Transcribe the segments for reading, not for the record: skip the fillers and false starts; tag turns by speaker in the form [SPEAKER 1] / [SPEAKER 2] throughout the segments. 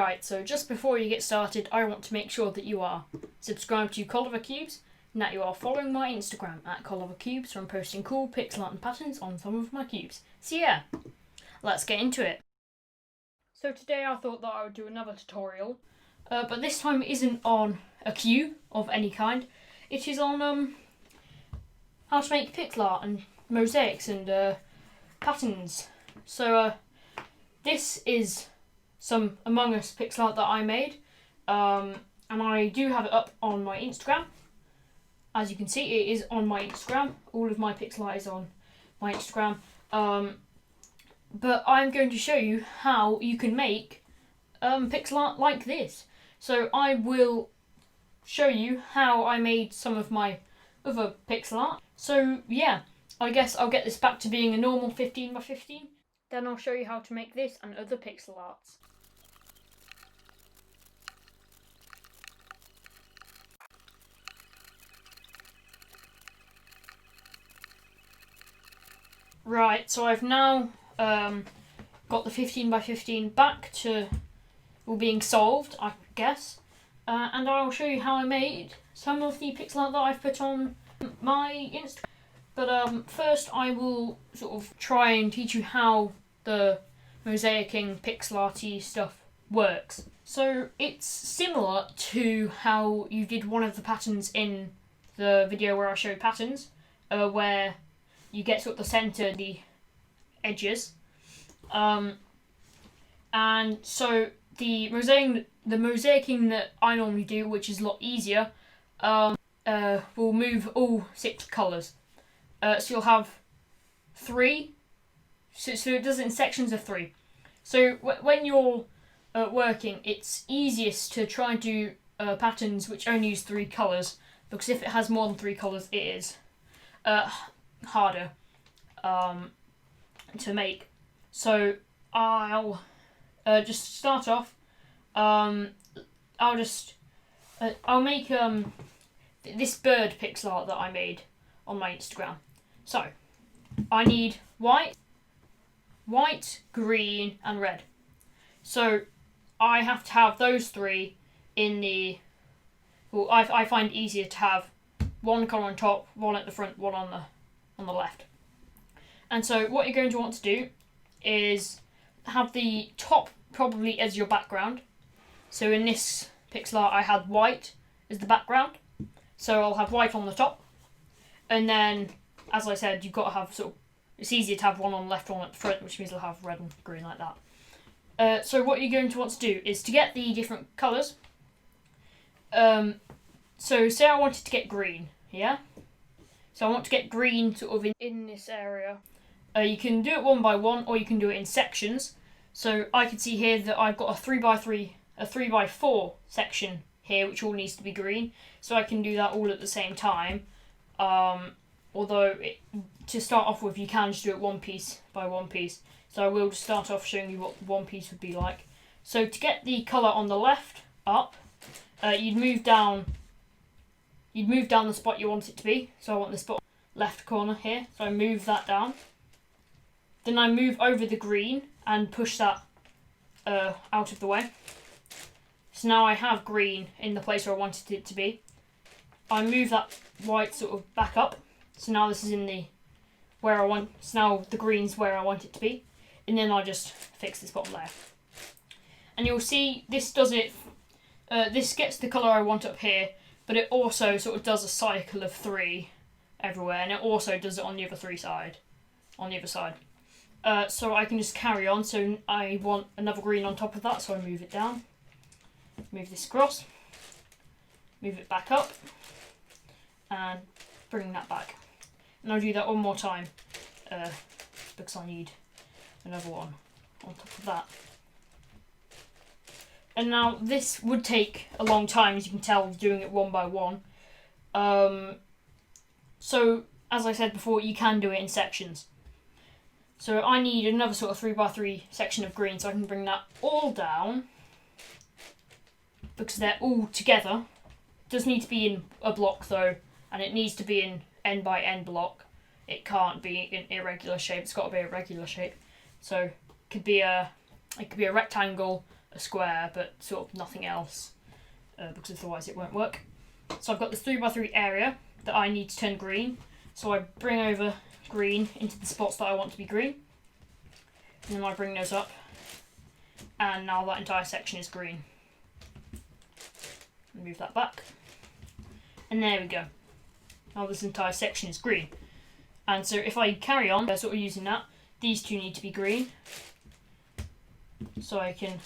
[SPEAKER 1] Right, so just before you get started, I want to make sure that you are subscribed to Colliver Cubes and that you are following my Instagram at Colliver Cubes, where I'm posting cool pixel art and patterns on some of my cubes. So yeah, let's get into it. So today I thought that I would do another tutorial, but this time it isn't on a cube of any kind. It is on how to make pixel art and mosaics and patterns. So this is some Among Us pixel art that I made, and I do have it up on my Instagram. As you can see, it is on my Instagram. All of my pixel art is on my Instagram. But I'm going to show you how you can make pixel art like this. So I will show you how I made some of my other pixel art. So yeah, I guess I'll get this back to being a normal 15 by 15. Then I'll show you how to make this and other pixel arts. Right, so I've now got the 15 by 15 back to being solved, I guess, and I'll show you how I made some of the pixel art that I've put on my Instagram. But first I will sort of try and teach you how the mosaicing pixel arty stuff works. So it's similar to how you did one of the patterns in the video where I showed patterns, where you get sort of the centre, the edges, and so the mosaicing that I normally do, which is a lot easier, will move all 6 colours. So you'll have 3. So it does it in sections of 3. So when you're working, it's easiest to try and do patterns which only use 3 colours, because if it has more than 3 colours, it is harder to make. So I'll just start off. I'll make this bird pixel art that I made on my Instagram. So I need white, green, and red. So I have to have those 3 in the. Well, I find it easier to have one colour on top, one at the front, one on the left. And so what you're going to want to do is have the top probably as your background. So in this pixel art I had white as the background, so I'll have white on the top, and then as I said, you've got to have it's easier to have one on the left, one at the front, which means I'll have red and green like that. So what you're going to want to do is to get the different colours. So say I wanted to get green, yeah? So I want to get green sort of in this area. You can do it one by one, or you can do it in sections. So I can see here that I've got a 3 by 4 section here, which all needs to be green. So I can do that all at the same time. Although to start off with, you can just do it one piece by one piece. So I will just start off showing you what one piece would be like. So to get the colour on the left up, you'd move down the spot you want it to be. So I want the spot left corner here. So I move that down. Then I move over the green and push that out of the way. So now I have green in the place where I wanted it to be. I move that white sort of back up. So now this is where I want. So now the green's where I want it to be. And then I just fix this bottom layer. And you'll see this does it. This gets the colour I want up here, but it also sort of does a cycle of 3 everywhere, and it also does it on the other side. So I can just carry on. So I want another green on top of that, so I move it down, move this across, move it back up, and bring that back. And I'll do that one more time, because I need another one on top of that. And now this would take a long time, as you can tell, doing it one by one. So as I said before, you can do it in sections. So I need another sort of 3 by 3 section of green, so I can bring that all down, because they're all together. It does need to be in a block though, and it needs to be in n by n block. It can't be in irregular shape. It's got to be a regular shape. So it could be a rectangle, a square, but sort of nothing else, because otherwise it won't work. So I've got this 3x3 area that I need to turn green. So I bring over green into the spots that I want to be green. And then I bring those up. And now that entire section is green. Move that back. And there we go. Now this entire section is green. And so if I carry on sort of using that, these two need to be green. So I can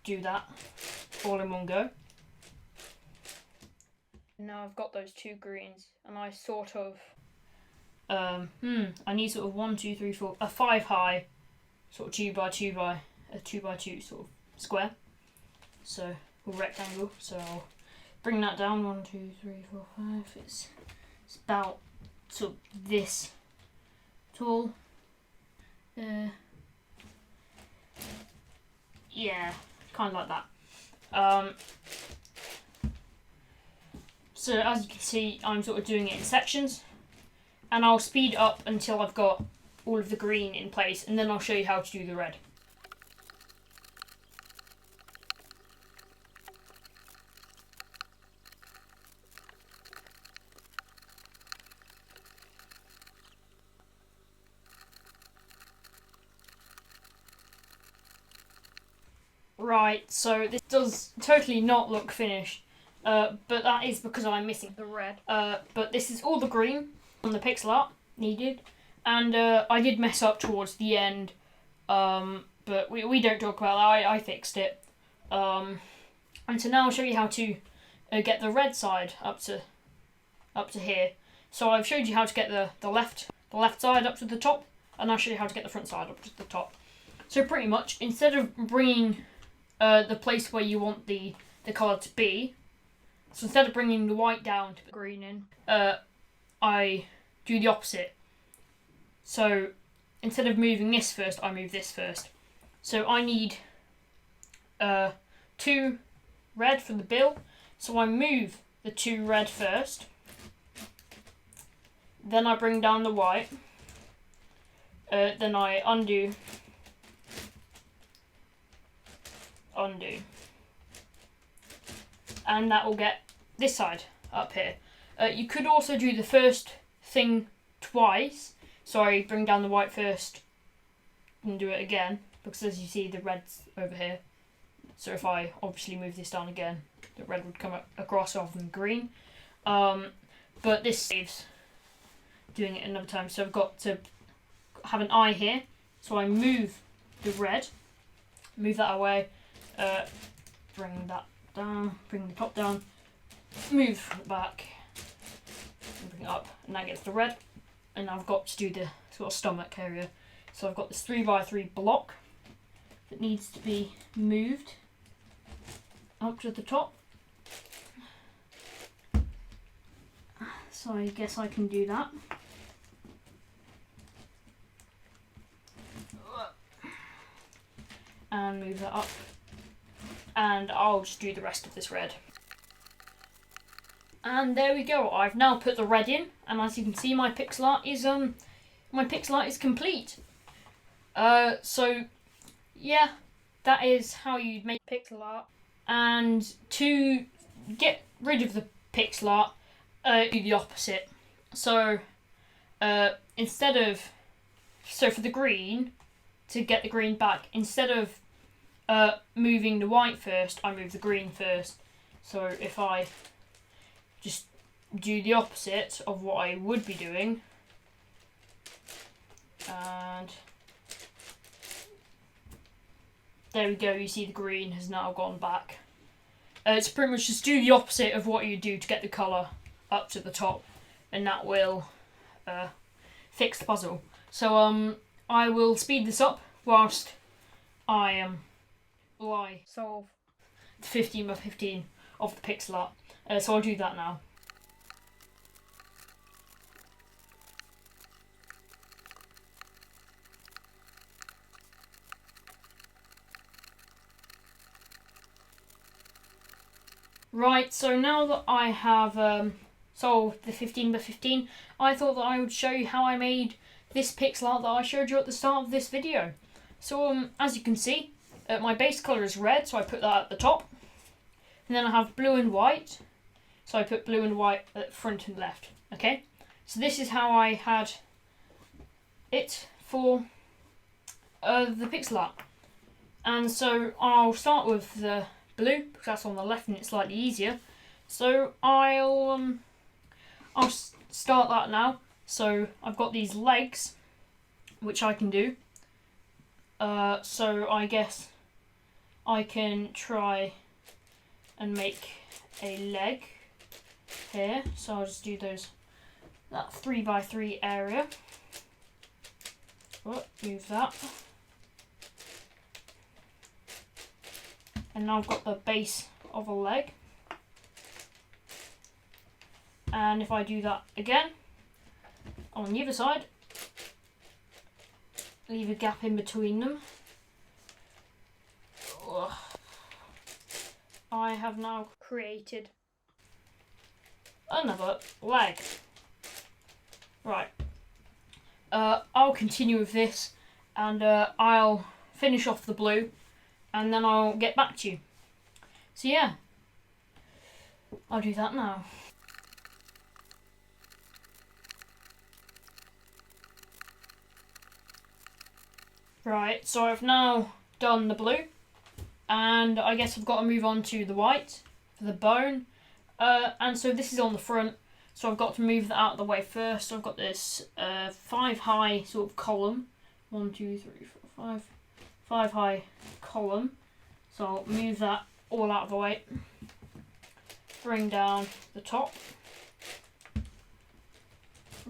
[SPEAKER 1] do that all in one go. Now I've got those two greens, and I sort of I need sort of 1, 2, 3, 4, a 5 high sort of 2x2 by a 2x2 sort of square. So or rectangle. So I'll bring that down 1, 2, 3, 4, 5. It's about sort of this tall. Yeah, kind of like that. So as you can see, I'm sort of doing it in sections, and I'll speed up until I've got all of the green in place, and then I'll show you how to do the red. Right, so this does totally not look finished, but that is because I'm missing the red. But this is all the green on the pixel art needed, and I did mess up towards the end, but we don't talk about that. I fixed it, and so now I'll show you how to get the red side up to here. So I've showed you how to get the left side up to the top, and I'll show you how to get the front side up to the top. So pretty much, instead of bringing the place where you want the colour to be, so instead of bringing the white down to put green in, I do the opposite. So instead of moving this first, I move this first. So I need 2 red for the bill, so I move the 2 red first, then I bring down the white, then I undo, and that will get this side up here. You could also do the first thing twice, so I bring down the white first and do it again, because as you see the red's over here, so if I obviously move this down again, the red would come across rather than green, but this saves doing it another time. So I've got to have an eye here, so I move the red, move that away, bring that down, bring the top down, move it back, and bring it up, and that gets the red. And I've got to do the sort of stomach area. So I've got this 3x3 block that needs to be moved up to the top. So I guess I can do that. And move that up. And I'll just do the rest of this red. And there we go. I've now put the red in, and as you can see, my pixel art is complete. So yeah, that is how you make pixel art. And to get rid of the pixel art, do the opposite. So for the green, to get the green back, instead of moving the white first, I move the green first. So if I just do the opposite of what I would be doing, and there we go, you see the green has now gone back. It's pretty much just do the opposite of what you do to get the colour up to the top, and that will fix the puzzle. So I will speed this up whilst I solve the 15x15 of the pixel art. So I'll do that now. Right, so now that I have solved the 15x15, I thought that I would show you how I made this pixel art that I showed you at the start of this video. So as you can see, my base colour is red, so I put that at the top. And then I have blue and white, so I put blue and white at front and left. Okay, so this is how I had it for the pixel art. And so I'll start with the blue because that's on the left and it's slightly easier. So I'll start that now. So I've got these legs, which I can do. So I guess I can try and make a leg here. So I'll just do that 3x3 area. Oh, move that. And now I've got the base of a leg. And if I do that again, on the other side, leave a gap in between them. I have now created another leg. Right. I'll continue with this and I'll finish off the blue and then I'll get back to you. So yeah, I'll do that now. Right, so I've now done the blue and I guess I've got to move on to the white for the bone. And so this is on the front, so I've got to move that out of the way first. So I've got this 5 high sort of column. 1, 2, 3, 4, 5. 5 high column. So I'll move that all out of the way. Bring down the top.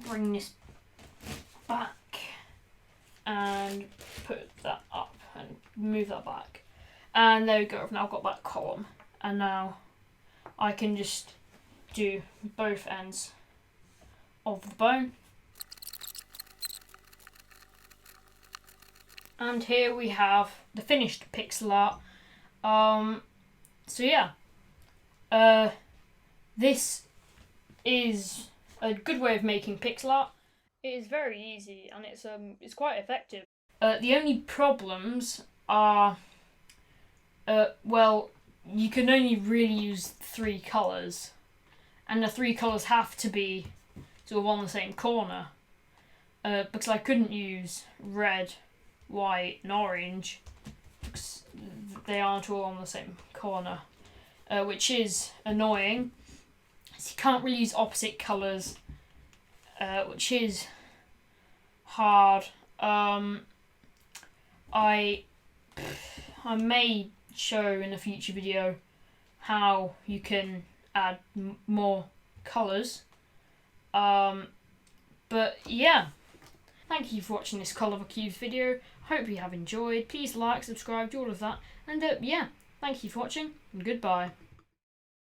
[SPEAKER 1] Bring this back. And put that up and move that back. And there we go, I've now got that column. And now I can just do both ends of the bone. And here we have the finished pixel art. So yeah, this is a good way of making pixel art. It is very easy and it's quite effective. The only problems are, well, you can only really use 3 colours, and the 3 colours have to be sort of on the same corner. Because I couldn't use red, white, and orange because they aren't all on the same corner, which is annoying. So you can't really use opposite colours. Which is hard. I may show in a future video how you can add more colours. But yeah, thank you for watching this Colour of a Cubes video. Hope you have enjoyed. Please like, subscribe, do all of that. And yeah, thank you for watching and goodbye.